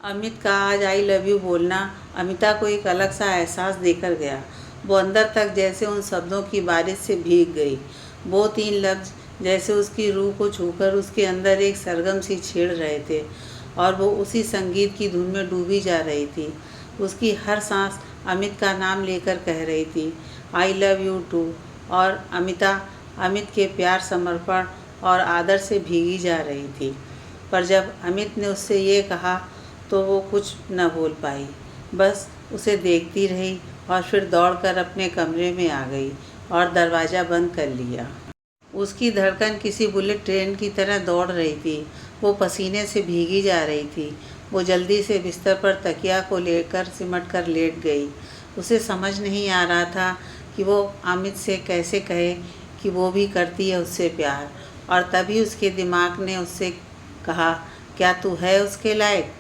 अमित का आज I love you बोलना अमिता को एक अलग सा एहसास देकर गया। वो अंदर तक जैसे उन शब्दों की बारिश से भीग गई। वो तीन लफ्ज जैसे उसकी रूह को छूकर उसके अंदर एक सरगम सी छेड़ रहे थे और वो उसी संगीत की धुन में डूबी जा रही थी। उसकी हर सांस अमित का नाम लेकर कह रही थी, आई लव यू टू। और अमिता अमित के प्यार, समर्पण और आदर से भीगी जा रही थी। पर जब अमित ने उससे ये कहा तो वो कुछ न बोल पाई, बस उसे देखती रही और फिर दौड़कर अपने कमरे में आ गई और दरवाज़ा बंद कर लिया। उसकी धड़कन किसी बुलेट ट्रेन की तरह दौड़ रही थी। वो पसीने से भीगी जा रही थी। वो जल्दी से बिस्तर पर तकिया को लेकर सिमट कर लेट गई। उसे समझ नहीं आ रहा था कि वो अमित से कैसे कहे कि वो भी करती है उससे प्यार। और तभी उसके दिमाग ने उससे कहा, क्या तू है उसके लायक?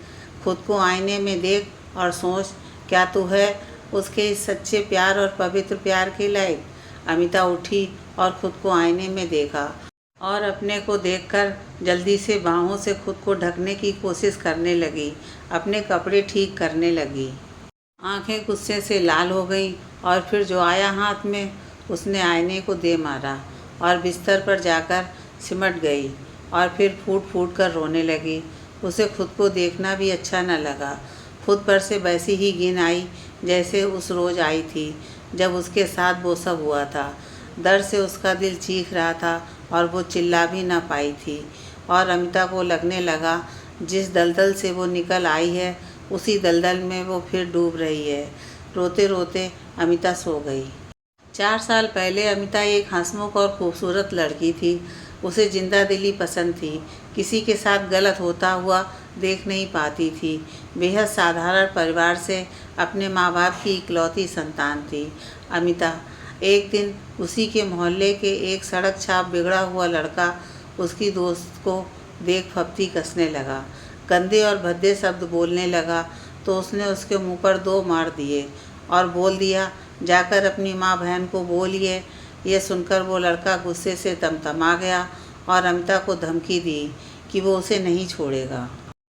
खुद को आईने में देख और सोच, क्या तू है उसके इस सच्चे प्यार और पवित्र प्यार के लायक? अमिता उठी और खुद को आईने में देखा और अपने को देखकर जल्दी से बाहों से खुद को ढकने की कोशिश करने लगी, अपने कपड़े ठीक करने लगी। आंखें गुस्से से लाल हो गई और फिर जो आया हाथ में उसने आईने को दे मारा और बिस्तर पर जाकर सिमट गई और फिर फूट फूट कर रोने लगी। उसे खुद को देखना भी अच्छा न लगा। खुद पर से वैसी ही घिन आई जैसे उस रोज़ आई थी जब उसके साथ वो सब हुआ था। दर्द से उसका दिल चीख रहा था और वो चिल्ला भी न पाई थी। और अमिता को लगने लगा जिस दलदल से वो निकल आई है उसी दलदल में वो फिर डूब रही है। रोते रोते अमिता सो गई। 4 साल पहले अमिता एक हंसमुख और खूबसूरत लड़की थी। उसे जिंदा दिली पसंद थी। किसी के साथ गलत होता हुआ देख नहीं पाती थी। बेहद साधारण परिवार से अपने माँ बाप की इकलौती संतान थी अमिता। एक दिन उसी के मोहल्ले के एक सड़क छाप बिगड़ा हुआ लड़का उसकी दोस्त को देख फप्ती कसने लगा, गंदे और भद्दे शब्द बोलने लगा तो उसने उसके मुंह पर 2 मार दिए और बोल दिया, जाकर अपनी माँ बहन को बोलिए। यह सुनकर वो लड़का गुस्से से तमतमा गया और अमिता को धमकी दी कि वो उसे नहीं छोड़ेगा।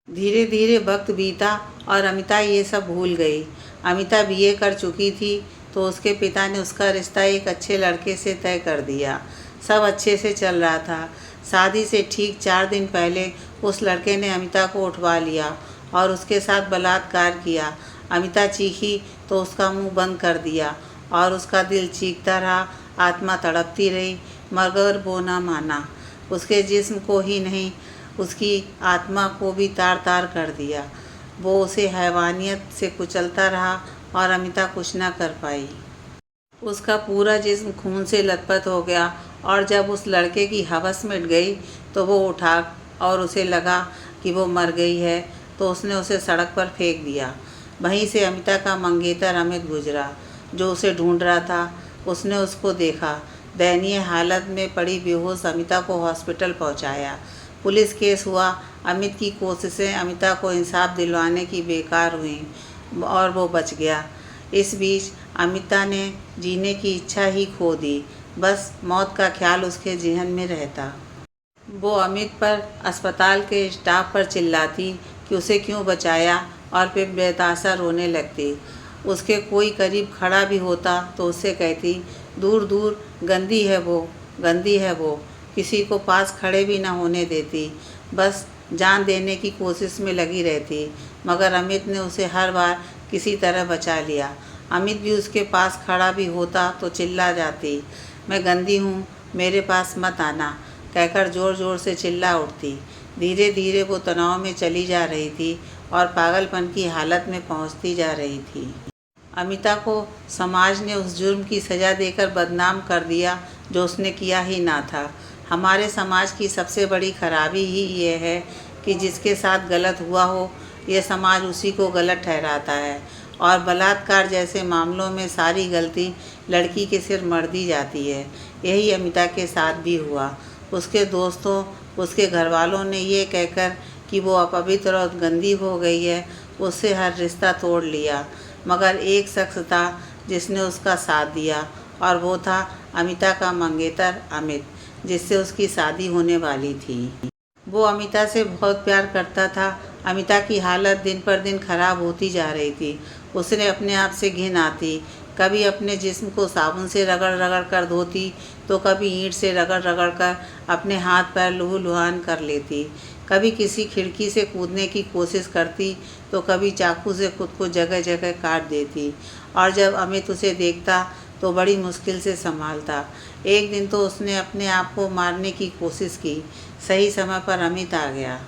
धीरे धीरे वक्त बीता और अमिता ये सब भूल गई। अमिता बीए कर चुकी थी तो उसके पिता ने उसका रिश्ता एक अच्छे लड़के से तय कर दिया। सब अच्छे से चल रहा था। शादी से ठीक 4 दिन पहले उस लड़के ने अमिता को उठवा लिया और उसके साथ बलात्कार किया। अमिता चीखी तो उसका मुंह बंद कर दिया और उसका दिल चीखता रहा, आत्मा तड़पती रही, मगर वो न माना। उसके जिस्म को ही नहीं, उसकी आत्मा को भी तार तार कर दिया। वो उसे हैवानियत से कुचलता रहा और अमिता कुछ न कर पाई। उसका पूरा जिस्म खून से लथपथ हो गया और जब उस लड़के की हवस मिट गई तो वो उठा और उसे लगा कि वो मर गई है तो उसने उसे सड़क पर फेंक दिया। वहीं से अमिता का मंगेतर अमित गुजरा जो उसे ढूंढ रहा था। उसने उसको देखा। दयनीय हालत में पड़ी बेहोश अमिता को हॉस्पिटल पहुंचाया। पुलिस केस हुआ। अमित की कोशिशें अमिता को इंसाफ दिलवाने की बेकार हुईं और वो बच गया। इस बीच अमिता ने जीने की इच्छा ही खो दी। बस मौत का ख्याल उसके ज़हन में रहता। वो अमित पर, अस्पताल के स्टाफ पर चिल्लाती कि उसे क्यों बचाया और फिर बेतहाशा रोने लगती। उसके कोई करीब खड़ा भी होता तो उससे कहती, दूर दूर, गंदी है वो, गंदी है वो। किसी को पास खड़े भी ना होने देती, बस जान देने की कोशिश में लगी रहती। मगर अमित ने उसे हर बार किसी तरह बचा लिया। अमित भी उसके पास खड़ा भी होता तो चिल्ला जाती, मैं गंदी हूँ, मेरे पास मत आना, कहकर ज़ोर ज़ोर से चिल्ला उठती। धीरे धीरे वो तनाव में चली जा रही थी और पागलपन की हालत में पहुँचती जा रही थी। अमिता को समाज ने उस जुर्म की सज़ा देकर बदनाम कर दिया जो उसने किया ही ना था। हमारे समाज की सबसे बड़ी खराबी ही ये है कि जिसके साथ गलत हुआ हो ये समाज उसी को गलत ठहराता है और बलात्कार जैसे मामलों में सारी गलती लड़की के सिर मढ़ दी जाती है। यही अमिता के साथ भी हुआ। उसके दोस्तों, उसके घर वालों ने ये कहकर कि वो अपवित्र और गंदी हो गई है उससे हर रिश्ता तोड़ लिया। मगर एक शख्स था जिसने उसका साथ दिया और वो था अमिता का मंगेतर अमित, जिससे उसकी शादी होने वाली थी। वो अमिता से बहुत प्यार करता था। अमिता की हालत दिन पर दिन खराब होती जा रही थी। उसने अपने आप से घिन आती। कभी अपने जिस्म को साबुन से रगड़ रगड़ कर धोती, तो कभी ईंट से रगड़ रगड़ कर अपने हाथ पैर लहूलुहान कर लेती। कभी किसी खिड़की से कूदने की कोशिश करती, तो कभी चाकू से खुद को जगह जगह काट देती। और जब अमित उसे देखता तो बड़ी मुश्किल से संभालता। एक दिन तो उसने अपने आप को मारने की कोशिश की। सही समय पर अमित आ गया।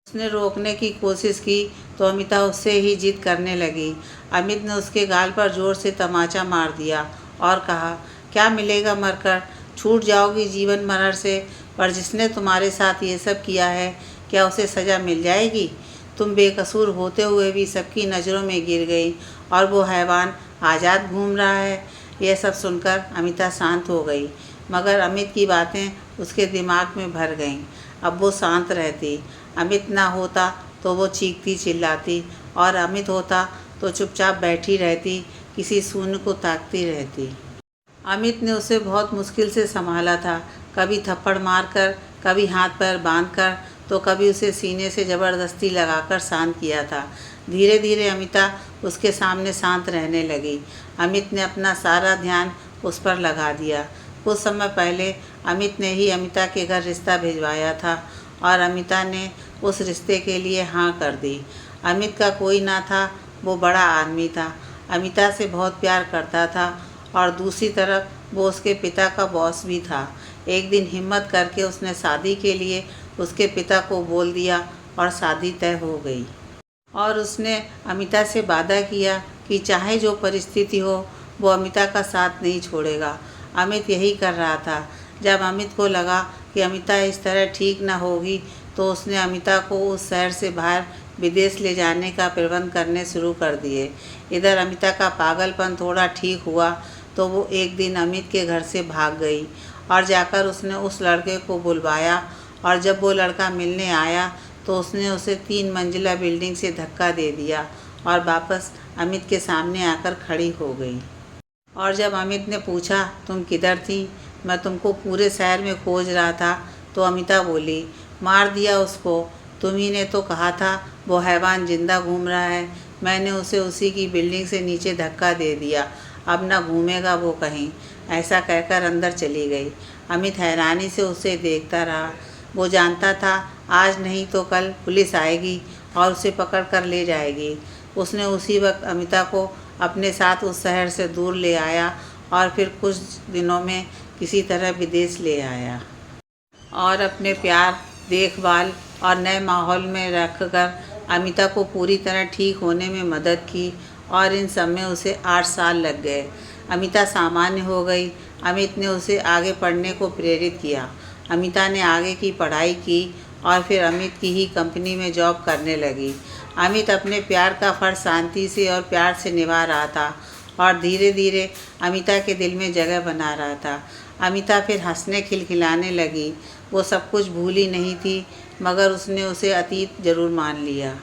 उसने रोकने की कोशिश की तो अमिता उससे ही जिद करने लगी। अमित ने उसके गाल पर जोर से तमाचा मार दिया और कहा, क्या मिलेगा मरकर? छूट जाओगी जीवन मरण से, पर जिसने तुम्हारे साथ ये सब किया है, क्या उसे सज़ा मिल जाएगी? तुम बेकसूर होते हुए भी सबकी नज़रों में गिर गई और वो हैवान आज़ाद घूम रहा है। यह सब सुनकर अमिता शांत हो गई, मगर अमित की बातें उसके दिमाग में भर गईं। अब वो शांत रहती। अमित ना होता तो वो चीखती चिल्लाती, और अमित होता तो चुपचाप बैठी रहती, किसी शून्य को ताकती रहती। अमित ने उसे बहुत मुश्किल से संभाला था। कभी थप्पड़ मारकर, कभी हाथ पैर बांधकर, तो कभी उसे सीने से ज़बरदस्ती लगाकर शांत किया था। धीरे धीरे अमिता उसके सामने शांत रहने लगी। अमित ने अपना सारा ध्यान उस पर लगा दिया। कुछ समय पहले अमित ने ही अमिता के घर रिश्ता भिजवाया था, और अमिता ने उस रिश्ते के लिए हाँ कर दी। अमित का कोई ना था, वो बड़ा आदमी था। अमिता से बहुत प्यार करता था, और दूसरी तरफ वो उसके पिता का बॉस भी था। एक दिन हिम्मत करके उसने शादी के लिए उसके पिता को बोल दिया और शादी तय हो गई। और उसने अमिता से वादा किया कि चाहे जो परिस्थिति हो, वो अमिता का साथ नहीं छोड़ेगा। अमित यही कर रहा था। जब अमित को लगा कि अमिता इस तरह ठीक न होगी, तो उसने अमिता को उस शहर से बाहर विदेश ले जाने का प्रबंध करने शुरू कर दिए। इधर अमिता का पागलपन थोड़ा ठीक हुआ तो वो एक दिन अमित के घर से भाग गई, और जाकर उसने उस लड़के को बुलवाया। और जब वो लड़का मिलने आया तो उसने उसे 3 मंजिला बिल्डिंग से धक्का दे दिया और वापस अमित के सामने आकर खड़ी हो गई। और जब अमित ने पूछा, तुम किधर थी? मैं तुमको पूरे शहर में खोज रहा था। तो अमिता बोली, मार दिया उसको। तुम्ही ने तो कहा था वो हैवान जिंदा घूम रहा है। मैंने उसे उसी की बिल्डिंग से नीचे धक्का दे दिया। अब ना घूमेगा वो कहीं। ऐसा कहकर अंदर चली गई। अमित हैरानी से उसे देखता रहा। वो जानता था आज नहीं तो कल पुलिस आएगी और उसे पकड़ कर ले जाएगी। उसने उसी वक्त अमिता को अपने साथ उस शहर से दूर ले आया, और फिर कुछ दिनों में किसी तरह विदेश ले आया, और अपने प्यार, देखभाल और नए माहौल में रखकर अमिता को पूरी तरह ठीक होने में मदद की। और इन सब में उसे 8 साल लग गए। अमिता सामान्य हो गई। अमित ने उसे आगे पढ़ने को प्रेरित किया। अमिता ने आगे की पढ़ाई की और फिर अमित की ही कंपनी में जॉब करने लगी। अमित अपने प्यार का फ़र्ज़ शांति से और प्यार से निभा रहा था, और धीरे धीरे अमिता के दिल में जगह बना रहा था। अमिता फिर हंसने खिलखिलाने लगी। वो सब कुछ भूली नहीं थी, मगर उसने उसे अतीत ज़रूर मान लिया।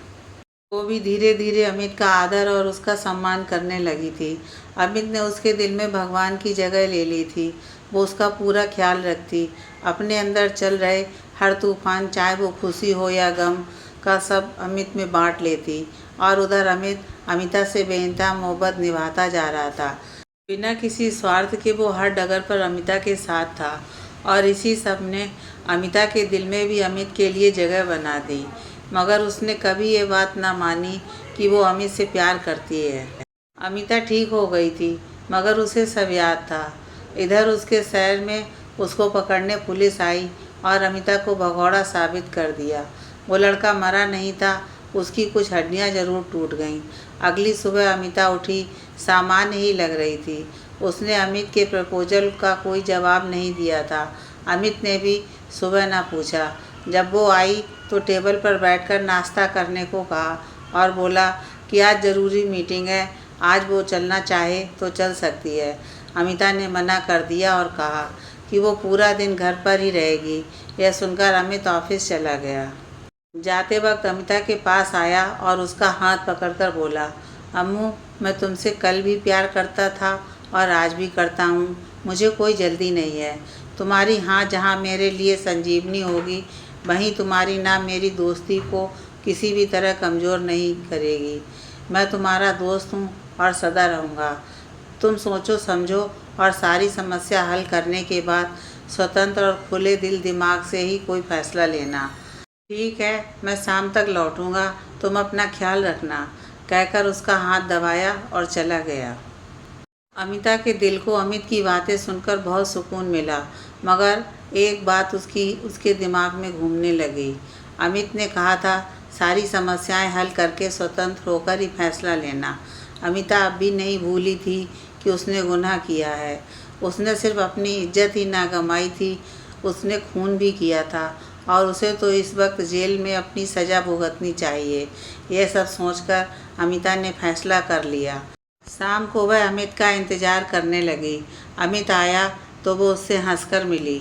वो भी धीरे धीरे अमित का आदर और उसका सम्मान करने लगी थी। अमित ने उसके दिल में भगवान की जगह ले ली थी। वो उसका पूरा ख्याल रखती। अपने अंदर चल रहे हर तूफान, चाहे वो खुशी हो या गम का, सब अमित में बांट लेती। और उधर अमित अमिता से बेइंतहा मोहब्बत निभाता जा रहा था। बिना किसी स्वार्थ के वो हर डगर पर अमिता के साथ था, और इसी सब ने अमिता के दिल में भी अमित के लिए जगह बना दी। मगर उसने कभी ये बात ना मानी कि वो अमित से प्यार करती है। अमिता ठीक हो गई थी, मगर उसे सब याद था। इधर उसके शहर में उसको पकड़ने पुलिस आई और अमिता को भगौड़ा साबित कर दिया। वो लड़का मरा नहीं था, उसकी कुछ हड्डियां जरूर टूट गईं। अगली सुबह अमिता उठी, सामान्य ही लग रही थी। उसने अमित के प्रपोजल का कोई जवाब नहीं दिया था। अमित ने भी सुबह ना पूछा। जब वो आई तो टेबल पर बैठकर नाश्ता करने को कहा और बोला कि आज ज़रूरी मीटिंग है, आज वो चलना चाहे तो चल सकती है। अमिता ने मना कर दिया और कहा कि वो पूरा दिन घर पर ही रहेगी। यह सुनकर अमित ऑफिस चला गया। जाते वक्त अमिता के पास आया और उसका हाथ पकड़कर बोला, अम्मू, मैं तुमसे कल भी प्यार करता था और आज भी करता हूँ। मुझे कोई जल्दी नहीं है। तुम्हारी हाँ जहाँ मेरे लिए संजीवनी होगी, वहीं तुम्हारी ना मेरी दोस्ती को किसी भी तरह कमज़ोर नहीं करेगी। मैं तुम्हारा दोस्त हूँ और सदा रहूँगा। तुम सोचो समझो और सारी समस्या हल करने के बाद स्वतंत्र और खुले दिल दिमाग से ही कोई फैसला लेना। ठीक है, मैं शाम तक लौटूंगा, तुम अपना ख्याल रखना, कहकर उसका हाथ दबाया और चला गया। अमिता के दिल को अमित की बातें सुनकर बहुत सुकून मिला, मगर एक बात उसके दिमाग में घूमने लगी। अमित ने कहा था सारी समस्याएं हल करके स्वतंत्र होकर ही फैसला लेना। अमिता अब भी नहीं भूली थी कि उसने गुनाह किया है। उसने सिर्फ अपनी इज्जत ही ना गंवाई थी, उसने खून भी किया था और उसे तो इस वक्त जेल में अपनी सज़ा भुगतनी चाहिए। यह सब सोचकर अमिता ने फैसला कर लिया। शाम को वह अमित का इंतज़ार करने लगी। अमित आया तो वो उससे हंसकर मिली।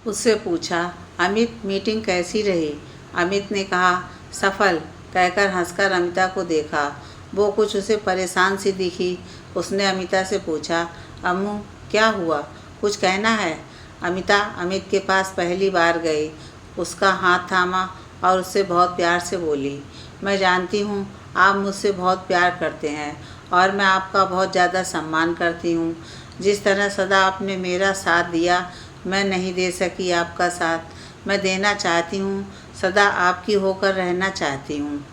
उससे पूछा, अमित मीटिंग कैसी रही? अमित ने कहा, सफल, कहकर हंसकर अमिता को देखा। वो कुछ उसे परेशान सी दिखी। उसने अमिता से पूछा, अम्मू क्या हुआ, कुछ कहना है? अमिता अमित के पास पहली बार गई, उसका हाथ थामा और उससे बहुत प्यार से बोली, मैं जानती हूँ आप मुझसे बहुत प्यार करते हैं और मैं आपका बहुत ज़्यादा सम्मान करती हूँ। जिस तरह सदा आपने मेरा साथ दिया, मैं नहीं दे सकी आपका साथ, मैं देना चाहती हूँ, सदा आपकी होकर रहना चाहती हूँ।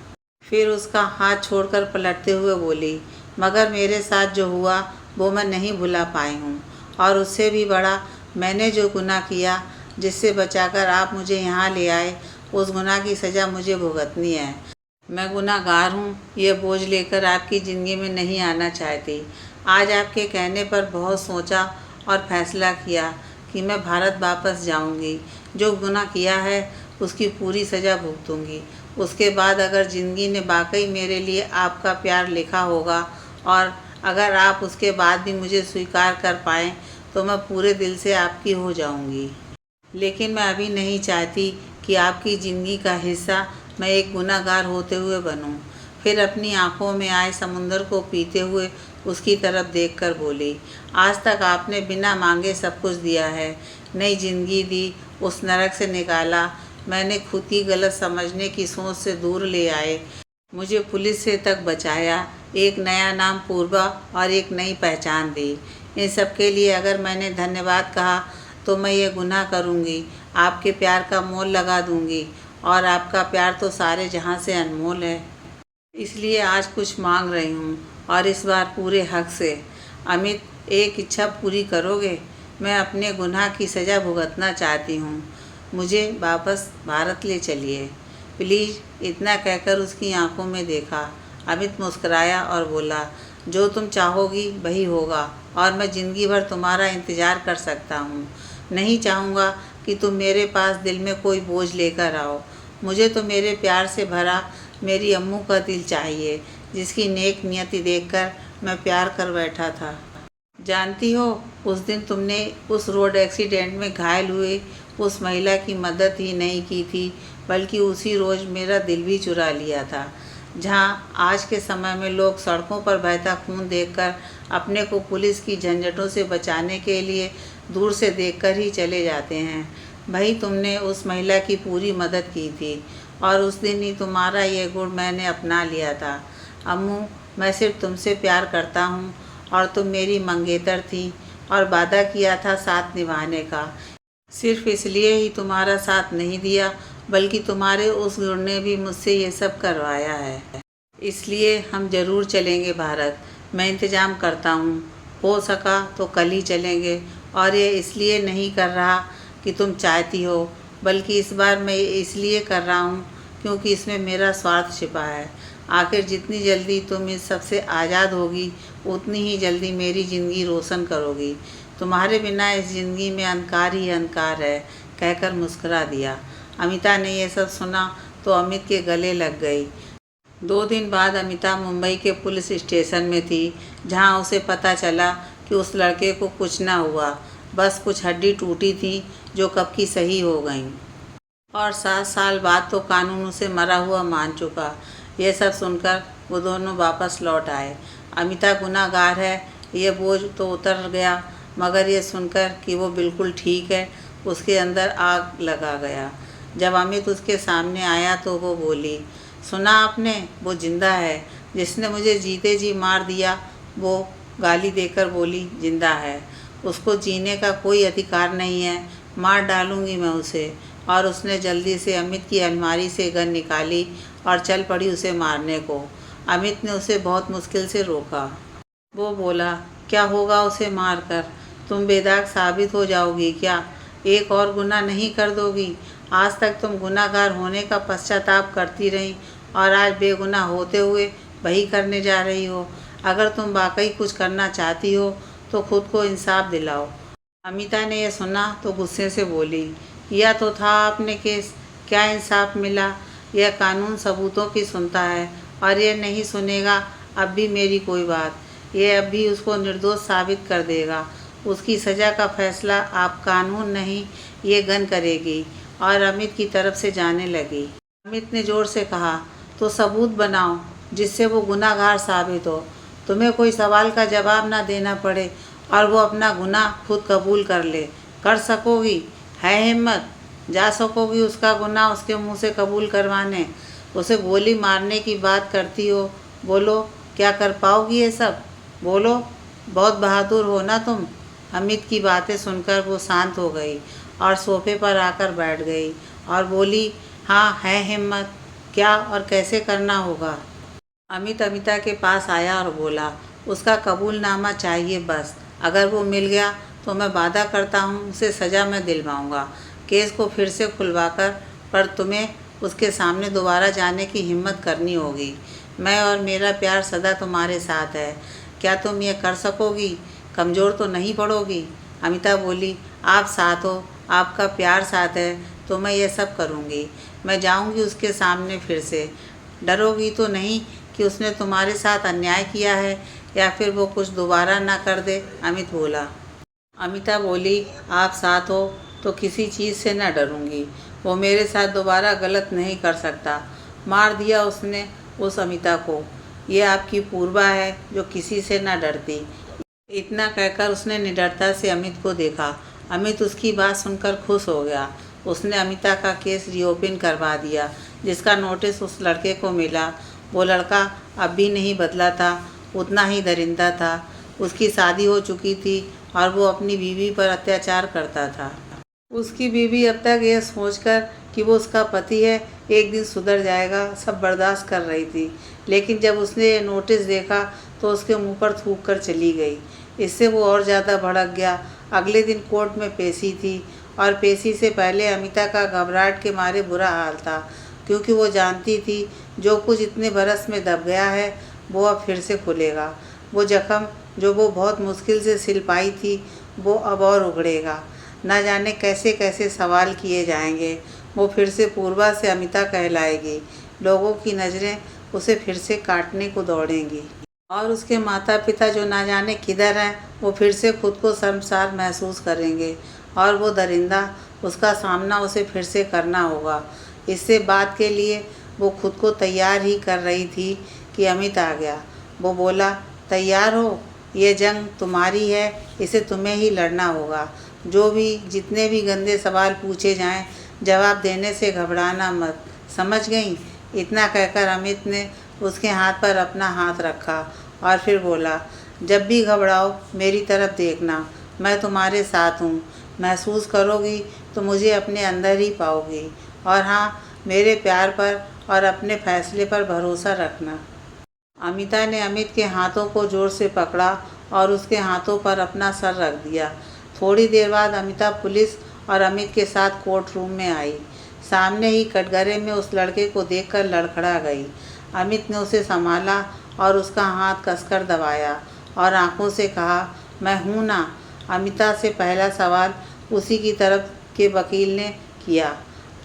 फिर उसका हाथ छोड़कर पलटते हुए बोली, मगर मेरे साथ जो हुआ वो मैं नहीं भुला पाई हूँ और उससे भी बड़ा मैंने जो गुनाह किया, जिससे बचाकर आप मुझे यहाँ ले आए, उस गुनाह की सज़ा मुझे भुगतनी है। मैं गुनाहगार हूँ, ये बोझ लेकर आपकी ज़िंदगी में नहीं आना चाहती। आज आपके कहने पर बहुत सोचा और फैसला किया कि मैं भारत वापस जाऊँगी। जो गुनाह किया है उसकी पूरी सज़ा भुगतूँगी। उसके बाद अगर ज़िंदगी ने वाकई मेरे लिए आपका प्यार लिखा होगा और अगर आप उसके बाद भी मुझे स्वीकार कर पाएँ तो मैं पूरे दिल से आपकी हो जाऊँगी। लेकिन मैं अभी नहीं चाहती कि आपकी ज़िंदगी का हिस्सा मैं एक गुनाहगार होते हुए बनूं। फिर अपनी आंखों में आए समुंदर को पीते हुए उसकी तरफ देखकर बोली, आज तक आपने बिना मांगे सब कुछ दिया है, नई ज़िंदगी दी, उस नरक से निकाला, मैंने खुद की गलत समझने की सोच से दूर ले आए, मुझे पुलिस से तक बचाया, एक नया नाम पूर्वा और एक नई पहचान दी। इन सब के लिए अगर मैंने धन्यवाद कहा तो मैं ये गुनाह करूँगी, आपके प्यार का मोल लगा दूँगी और आपका प्यार तो सारे जहां से अनमोल है। इसलिए आज कुछ मांग रही हूँ और इस बार पूरे हक से। अमित, एक इच्छा पूरी करोगे? मैं अपने गुनाह की सज़ा भुगतना चाहती हूँ, मुझे वापस भारत ले चलिए प्लीज़। इतना कहकर उसकी आंखों में देखा। अमित मुस्कुराया और बोला, जो तुम चाहोगी वही होगा और मैं ज़िंदगी भर तुम्हारा इंतज़ार कर सकता हूँ। नहीं चाहूँगा कि तुम मेरे पास दिल में कोई बोझ लेकर आओ। मुझे तो मेरे प्यार से भरा मेरी अम्मू का दिल चाहिए, जिसकी नेक नियति देखकर मैं प्यार कर बैठा था। जानती हो, उस दिन तुमने उस रोड एक्सीडेंट में घायल हुए उस महिला की मदद ही नहीं की थी, बल्कि उसी रोज़ मेरा दिल भी चुरा लिया था। जहाँ आज के समय में लोग सड़कों पर बहता खून देखकर अपने को पुलिस की झंझटों से बचाने के लिए दूर से देखकर ही चले जाते हैं, भाई तुमने उस महिला की पूरी मदद की थी और उस दिन ही तुम्हारा ये गुण मैंने अपना लिया था। अम्मू, मैं सिर्फ तुमसे प्यार करता हूँ और तुम मेरी मंगेतर थी और वादा किया था साथ निभाने का। सिर्फ इसलिए ही तुम्हारा साथ नहीं दिया, बल्कि तुम्हारे उस गुण ने भी मुझसे ये सब करवाया है। इसलिए हम ज़रूर चलेंगे भारत, मैं इंतज़ाम करता हूँ, हो सका तो कल ही चलेंगे। और ये इसलिए नहीं कर रहा कि तुम चाहती हो, बल्कि इस बार मैं इसलिए कर रहा हूँ क्योंकि इसमें मेरा स्वार्थ छिपा है। आखिर जितनी जल्दी तुम इस सब से आज़ाद होगी, उतनी ही जल्दी मेरी ज़िंदगी रोशन करोगी। तुम्हारे बिना इस ज़िंदगी में अंधकार ही अंधकार है, कहकर मुस्कुरा दिया। अमिता ने यह सब सुना तो अमित के गले लग गई। 2 दिन बाद अमिता मुंबई के पुलिस स्टेशन में थी, जहाँ उसे पता चला कि उस लड़के को कुछ ना हुआ, बस कुछ हड्डी टूटी थी जो कब की सही हो गई और 7 साल बाद तो कानून उसे मरा हुआ मान चुका। यह सब सुनकर वो दोनों वापस लौट आए। अमिता गुनाहगार है, ये बोझ तो उतर गया, मगर ये सुनकर कि वो बिल्कुल ठीक है, उसके अंदर आग लगा गया। जब अमित उसके सामने आया तो वो बोली, सुना आपने, वो जिंदा है। जिसने मुझे जीते जी मार दिया वो गाली देकर बोली, जिंदा है, उसको जीने का कोई अधिकार नहीं है, मार डालूंगी मैं उसे। और उसने जल्दी से अमित की अलमारी से गन निकाली और चल पड़ी उसे मारने को। अमित ने उसे बहुत मुश्किल से रोका। वो बोला, क्या होगा उसे मारकर? तुम बेदाग साबित हो जाओगी क्या? एक और गुनाह नहीं कर दोगी? आज तक तुम गुनाहगार होने का पश्चाताप करती रही और आज बेगुनाह होते हुए वही करने जा रही हो। अगर तुम वाकई कुछ करना चाहती हो तो खुद को इंसाफ दिलाओ। अमिता ने यह सुना तो गुस्से से बोली, यह तो था आपने केस, क्या इंसाफ मिला? यह कानून सबूतों की सुनता है और यह नहीं सुनेगा अब भी मेरी कोई बात। यह अब भी उसको निर्दोष साबित कर देगा। उसकी सज़ा का फैसला आप कानून नहीं, ये गन करेगी। और अमित की तरफ से जाने लगी। अमित ने ज़ोर से कहा, तो सबूत बनाओ जिससे वो गुनाहगार साबित हो। तुम्हें कोई सवाल का जवाब ना देना पड़े और वो अपना गुनाह खुद कबूल कर ले। कर सकोगी? है हिम्मत? जा सकोगी उसका गुनाह उसके मुंह से कबूल करवाने? उसे गोली मारने की बात करती हो। बोलो, क्या कर पाओगी ये सब? बोलो, बहुत बहादुर हो ना तुम। अमित की बातें सुनकर वो शांत हो गई और सोफे पर आकर बैठ गई और बोली, हाँ है हिम्मत, क्या और कैसे करना होगा? अमित अमिता के पास आया और बोला, उसका कबूलनामा चाहिए बस। अगर वो मिल गया तो मैं वादा करता हूँ उसे सज़ा मैं दिलवाऊँगा। केस को फिर से खुलवाकर, पर तुम्हें उसके सामने दोबारा जाने की हिम्मत करनी होगी। मैं और मेरा प्यार सदा तुम्हारे साथ है। क्या तुम ये कर सकोगी? कमज़ोर तो नहीं पड़ोगी? अमिता बोली, आप साथ हो, आपका प्यार साथ है तो मैं ये सब करूँगी। मैं जाऊँगी उसके सामने फिर से। डरोगी तो नहीं कि उसने तुम्हारे साथ अन्याय किया है या फिर वो कुछ दोबारा ना कर दे? अमित बोला। अमिता बोली, आप साथ हो तो किसी चीज़ से न डरूंगी। वो मेरे साथ दोबारा गलत नहीं कर सकता। मार दिया उसने उस अमिता को। ये आपकी पूर्वा है जो किसी से न डरती। इतना कहकर उसने निडरता से अमित को देखा। अमित उसकी बात सुनकर खुश हो गया। उसने अमिता का केस रीओपन करवा दिया जिसका नोटिस उस लड़के को मिला। वो लड़का अब भी नहीं बदला था, उतना ही दरिंदा था। उसकी शादी हो चुकी थी और वो अपनी बीवी पर अत्याचार करता था। उसकी बीवी अब तक यह सोचकर कि वो उसका पति है, एक दिन सुधर जाएगा, सब बर्दाश्त कर रही थी। लेकिन जब उसने ये नोटिस देखा तो उसके मुंह पर थूक कर चली गई। इससे वो और ज़्यादा भड़क गया। अगले दिन कोर्ट में पेशी थी और पेशी से पहले अमिता का घबराहट के मारे बुरा हाल था, क्योंकि वो जानती थी जो कुछ इतने बरस में दब गया है वो अब फिर से खुलेगा। वो जख्म जो वो बहुत मुश्किल से सिल पाई थी वो अब और उगड़ेगा। न जाने कैसे कैसे सवाल किए जाएंगे। वो फिर से पूर्वा से अमिता कहलाएगी। लोगों की नज़रें उसे फिर से काटने को दौड़ेंगी और उसके माता पिता जो ना जाने किधर हैं वो फिर से खुद को शर्मसार महसूस करेंगे और वो दरिंदा, उसका सामना उसे फिर से करना होगा। इससे बात के लिए वो खुद को तैयार ही कर रही थी कि अमित आ गया। वो बोला, तैयार हो? ये जंग तुम्हारी है, इसे तुम्हें ही लड़ना होगा। जो भी जितने भी गंदे सवाल पूछे जाएं, जवाब देने से घबराना मत, समझ गई? इतना कहकर अमित ने उसके हाथ पर अपना हाथ रखा और फिर बोला, जब भी घबराओ मेरी तरफ देखना, मैं तुम्हारे साथ हूँ। महसूस करोगी तो मुझे अपने अंदर ही पाओगी। और हाँ, मेरे प्यार पर और अपने फैसले पर भरोसा रखना। अमिता ने अमित के हाथों को ज़ोर से पकड़ा और उसके हाथों पर अपना सर रख दिया। थोड़ी देर बाद अमिता पुलिस और अमित के साथ कोर्ट रूम में आई। सामने ही कटघरे में उस लड़के को देखकर लड़खड़ा गई। अमित ने उसे संभाला और उसका हाथ कसकर दबाया और आंखों से कहा, मैं हूँ ना? अमिता से पहला सवाल उसी की तरफ के वकील ने किया।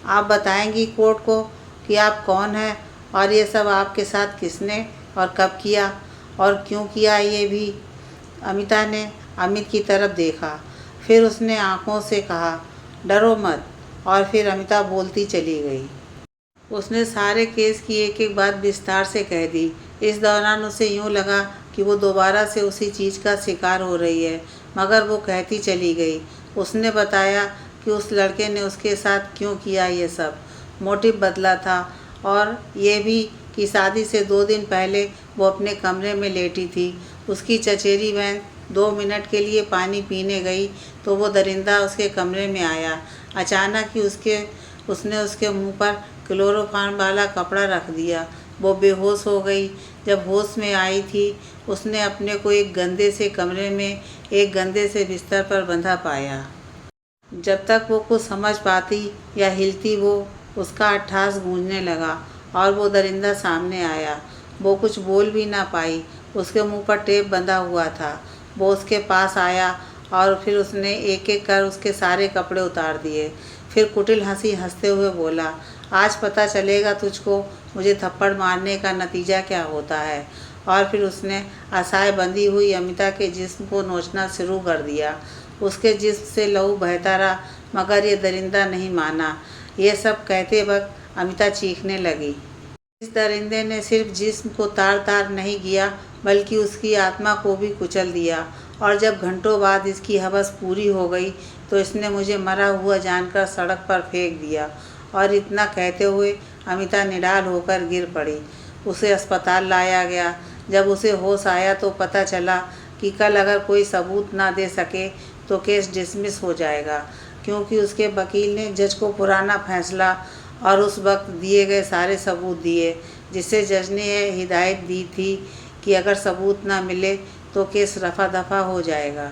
आप बताएंगी कोर्ट को कि आप कौन हैं और ये सब आपके साथ किसने और कब किया और क्यों किया ये भी? अमिता ने अमित की तरफ देखा, फिर उसने आंखों से कहा, डरो मत। और फिर अमिता बोलती चली गई। उसने सारे केस की एक एक बात विस्तार से कह दी। इस दौरान उसे यूँ लगा कि वो दोबारा से उसी चीज़ का शिकार हो रही है, मगर वो कहती चली गई। उसने बताया कि उस लड़के ने उसके साथ क्यों किया ये सब। मोटिव बदला था, और ये भी कि शादी से 2 दिन पहले वो अपने कमरे में लेटी थी। उसकी चचेरी बहन 2 मिनट के लिए पानी पीने गई तो वो दरिंदा उसके कमरे में आया। अचानक ही उसने उसके मुंह पर क्लोरोफॉर्म वाला कपड़ा रख दिया। वो बेहोश हो गई। जब होश में आई थी, उसने अपने को एक गंदे से कमरे में एक गंदे से बिस्तर पर बंधा पाया। जब तक वो कुछ समझ पाती या हिलती, वो उसका अट्ठास गूंजने लगा और वो दरिंदा सामने आया। वो कुछ बोल भी ना पाई। उसके मुंह पर टेप बंधा हुआ था। वो उसके पास आया और फिर उसने एक एक कर उसके सारे कपड़े उतार दिए। फिर कुटिल हंसी हंसते हुए बोला, आज पता चलेगा तुझको मुझे थप्पड़ मारने का नतीजा क्या होता है। और फिर उसने असाए बंधी हुई अमिता के जिस्म को नोचना शुरू कर दिया। उसके जिस्म से लहू बहता रहा, मगर ये दरिंदा नहीं माना। ये सब कहते वक्त अमिता चीखने लगी। इस दरिंदे ने सिर्फ जिस्म को तार तार नहीं किया, बल्कि उसकी आत्मा को भी कुचल दिया। और जब घंटों बाद इसकी हवस पूरी हो गई तो इसने मुझे मरा हुआ जानकर सड़क पर फेंक दिया। और इतना कहते हुए अमिता निढाल होकर गिर पड़ी। उसे अस्पताल लाया गया। जब उसे होश आया तो पता चला कि कल अगर कोई सबूत ना दे सके तो केस डिसमिस हो जाएगा, क्योंकि उसके वकील ने जज को पुराना फैसला और उस वक्त दिए गए सारे सबूत दिए, जिससे जज ने यह हिदायत दी थी कि अगर सबूत ना मिले तो केस रफा दफा हो जाएगा।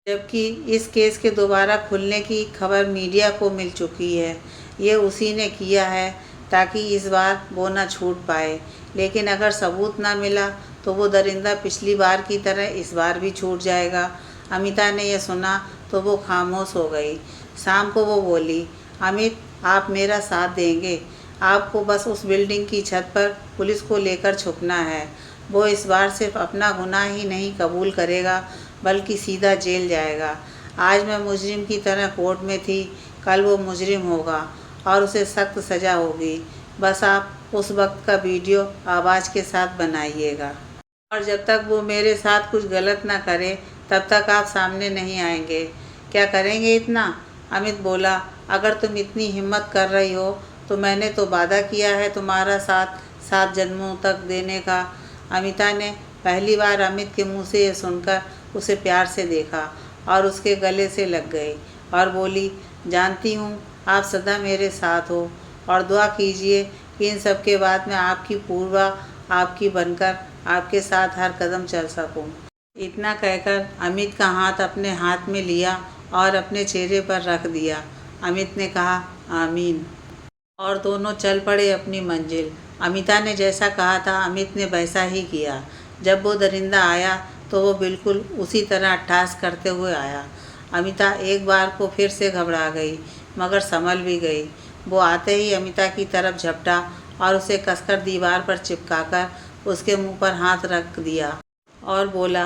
जबकि इस केस के दोबारा खुलने की खबर मीडिया को मिल चुकी है। ये उसी ने किया है ताकि इस बार वो ना छूट पाए। लेकिन अगर सबूत ना मिला तो वो दरिंदा पिछली बार की तरह इस बार भी छूट जाएगा। अमिता ने यह सुना तो वो खामोश हो गई। शाम को वो बोली, अमित, आप मेरा साथ देंगे। आपको बस उस बिल्डिंग की छत पर पुलिस को लेकर छुपना है। वो इस बार सिर्फ अपना गुनाह ही नहीं कबूल करेगा, बल्कि सीधा जेल जाएगा। आज मैं मुजरिम की तरह कोर्ट में थी, कल वो मुजरिम होगा और उसे सख्त सज़ा होगी। बस आप उस वक्त का वीडियो आवाज़ के साथ बनाइएगा, और जब तक वो मेरे साथ कुछ गलत ना करे तब तक आप सामने नहीं आएंगे। क्या करेंगे इतना? अमित बोला, अगर तुम इतनी हिम्मत कर रही हो तो मैंने तो वादा किया है तुम्हारा साथ 7 जन्मों तक देने का। अमिता ने पहली बार अमित के मुंह से ये सुनकर उसे प्यार से देखा और उसके गले से लग गई और बोली, जानती हूँ आप सदा मेरे साथ हो, और दुआ कीजिए कि इन सब के बाद मैं आपकी पूर्वा आपकी बनकर आपके साथ हर कदम चल सकूं। इतना कहकर अमित का हाथ अपने हाथ में लिया और अपने चेहरे पर रख दिया। अमित ने कहा, आमीन, और दोनों चल पड़े अपनी मंजिल। अमिता ने जैसा कहा था अमित ने वैसा ही किया। जब वो दरिंदा आया तो वो बिल्कुल उसी तरह अट्ठास करते हुए आया। अमिता एक बार को फिर से घबरा गई, मगर संभल भी गई। वो आते ही अमिता की तरफ झपटा और उसे कसकर दीवार पर चिपकाकर उसके मुंह पर हाथ रख दिया और बोला,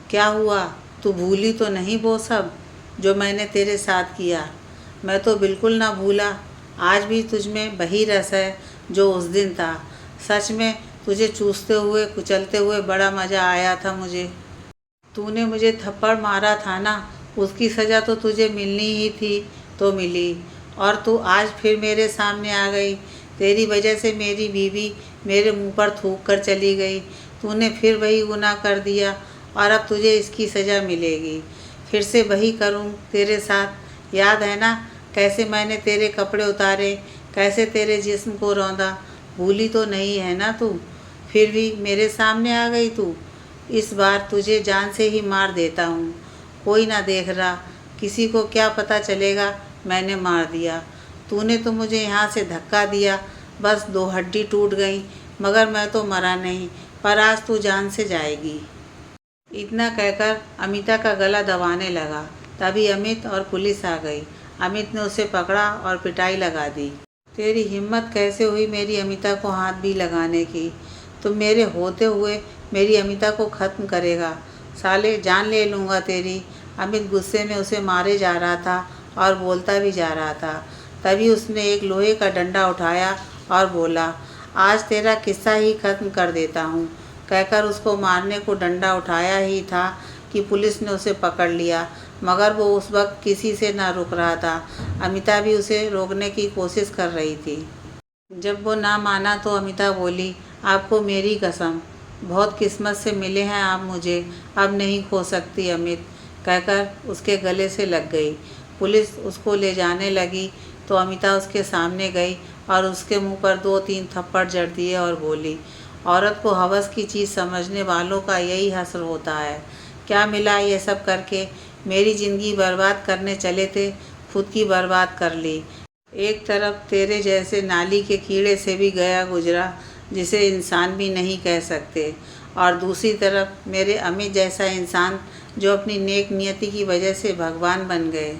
क्या हुआ? तू भूली तो नहीं वो सब जो मैंने तेरे साथ किया? मैं तो बिल्कुल ना भूला। आज भी तुझ में वही रस है जो उस दिन था। सच में तुझे चूसते हुए कुचलते हुए बड़ा मज़ा आया था मुझे। तूने मुझे थप्पड़ मारा था ना, उसकी सज़ा तो तुझे मिलनी ही थी, तो मिली। और तू आज फिर मेरे सामने आ गई। तेरी वजह से मेरी बीवी मेरे मुंह पर थूक कर चली गई। तूने फिर वही गुनाह कर दिया और अब तुझे इसकी सज़ा मिलेगी। फिर से वही करूं तेरे साथ। याद है ना कैसे मैंने तेरे कपड़े उतारे, कैसे तेरे जिस्म को रौंदा? भूली तो नहीं है ना तू? फिर भी मेरे सामने आ गई तू। इस बार तुझे जान से ही मार देता हूँ। कोई ना देख रहा, किसी को क्या पता चलेगा मैंने मार दिया। तूने तो मुझे यहाँ से धक्का दिया, बस 2 हड्डी टूट गई, मगर मैं तो मरा नहीं। पर आज तू जान से जाएगी। इतना कहकर अमिता का गला दबाने लगा। तभी अमित और पुलिस आ गई। अमित ने उसे पकड़ा और पिटाई लगा दी। तेरी हिम्मत कैसे हुई मेरी अमिता को हाथ भी लगाने की? तुम मेरे होते हुए मेरी अमिता को ख़त्म करेगा? साले, जान ले लूँगा तेरी। अमित गुस्से में उसे मारे जा रहा था और बोलता भी जा रहा था। तभी उसने एक लोहे का डंडा उठाया और बोला, आज तेरा किस्सा ही ख़त्म कर देता हूँ। कहकर उसको मारने को डंडा उठाया ही था कि पुलिस ने उसे पकड़ लिया। मगर वो उस वक्त किसी से ना रुक रहा था। अमिता भी उसे रोकने की कोशिश कर रही थी। जब वो ना माना तो अमिता बोली, आपको मेरी कसम, बहुत किस्मत से मिले हैं आप मुझे, अब नहीं खो सकती अमित, कहकर उसके गले से लग गई। पुलिस उसको ले जाने लगी तो अमिता उसके सामने गई और उसके मुंह पर 2-3 थप्पड़ जड़ दिए और बोली, औरत को हवस की चीज़ समझने वालों का यही हश्र होता है। क्या मिला ये सब करके? मेरी ज़िंदगी बर्बाद करने चले थे, खुद की बर्बाद कर ली। एक तरफ तेरे जैसे नाली के कीड़े से भी गया गुजरा जिसे इंसान भी नहीं कह सकते, और दूसरी तरफ मेरे अमित जैसा इंसान जो अपनी नेक नियति की वजह से भगवान बन गए।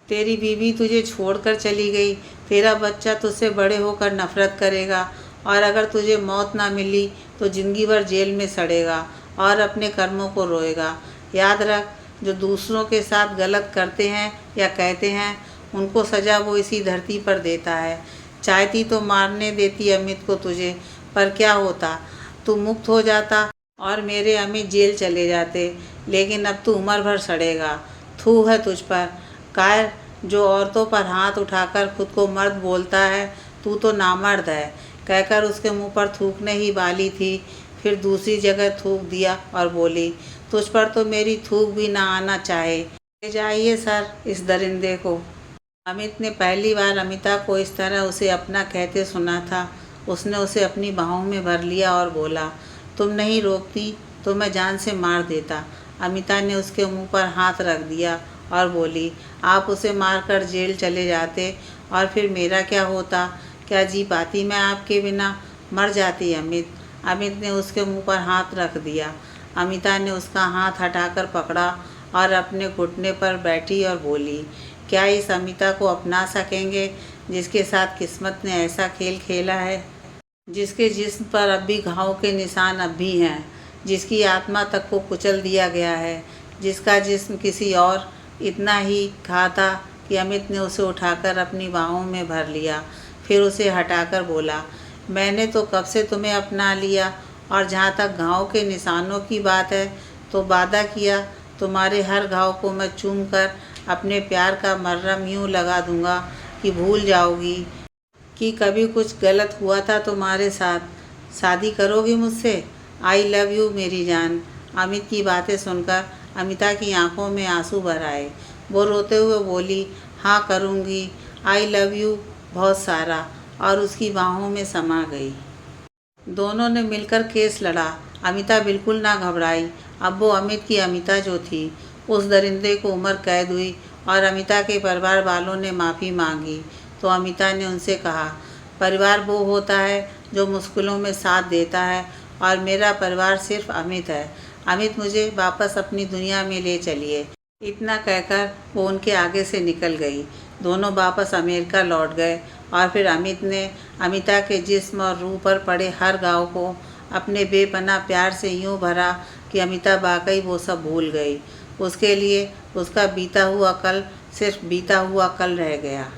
तेरी बीवी तुझे छोड़कर चली गई, तेरा बच्चा तुझसे बड़े होकर नफरत करेगा, और अगर तुझे मौत ना मिली तो ज़िंदगी भर जेल में सड़ेगा और अपने कर्मों को रोएगा। याद रख, जो दूसरों के साथ गलत करते हैं या कहते हैं, उनको सज़ा वो इसी धरती पर देता है। चाहती तो मारने देती अमित को तुझे, पर क्या होता, तू मुक्त हो जाता और मेरे अमित जेल चले जाते, लेकिन अब तू उम्र भर सड़ेगा। थू है तुझ पर, कायर जो औरतों पर हाथ उठाकर खुद को मर्द बोलता है, तू तो नामर्द है, कहकर उसके मुंह पर थूकने ही वाली थी, फिर दूसरी जगह थूक दिया और बोली, तुझ पर तो मेरी थूक भी ना आना चाहे। ले जाइए सर इस दरिंदे को। अमित ने पहली बार अमिता को इस तरह उसे अपना कहते सुना था। उसने उसे अपनी बाहों में भर लिया और बोला, तुम नहीं रोकती तो मैं जान से मार देता। अमिता ने उसके मुंह पर हाथ रख दिया और बोली, आप उसे मारकर जेल चले जाते और फिर मेरा क्या होता? क्या जी पाती मैं आपके बिना? मर जाती अमित। अमित ने उसके मुंह पर हाथ रख दिया। अमिता ने उसका हाथ हटाकर पकड़ा और अपने घुटने पर बैठी और बोली, क्या इस अमिता को अपना सकेंगे जिसके साथ किस्मत ने ऐसा खेल खेला है, जिसके जिस्म पर अब भी घावों के निशान अब भी हैं, जिसकी आत्मा तक को कुचल दिया गया है, जिसका जिस्म किसी और इतना ही खा था कि अमित ने उसे उठाकर अपनी बाहों में भर लिया, फिर उसे हटाकर बोला, मैंने तो कब से तुम्हें अपना लिया, और जहाँ तक घाव के निशानों की बात है तो वादा किया तुम्हारे हर घाव को मैं चूम कर अपने प्यार का मर्रम यूँ लगा दूंगा कि भूल जाओगी कि कभी कुछ गलत हुआ था तुम्हारे साथ। शादी करोगी मुझसे? आई लव यू मेरी जान। अमित की बातें सुनकर अमिता की आंखों में आंसू भर आए। वो रोते हुए बोली, हाँ करूँगी, आई लव यू बहुत सारा, और उसकी बाहों में समा गई। दोनों ने मिलकर केस लड़ा। अमिता बिल्कुल ना घबराई। अब वो अमित की अमिता जो थी, उस दरिंदे को उम्र कैद हुई और अमिता के परिवार वालों ने माफ़ी मांगी तो अमिता ने उनसे कहा, परिवार वो होता है जो मुश्किलों में साथ देता है, और मेरा परिवार सिर्फ अमित है। अमित मुझे वापस अपनी दुनिया में ले चलिए। इतना कहकर वो उनके आगे से निकल गई। दोनों वापस अमेरिका लौट गए और फिर अमित ने अमिता के जिस्म और रूह पर पड़े हर घाव को अपने बेपनाह प्यार से यूँ भरा कि अमिता वाकई वो सब भूल गई। उसके लिए उसका बीता हुआ कल सिर्फ बीता हुआ कल रह गया।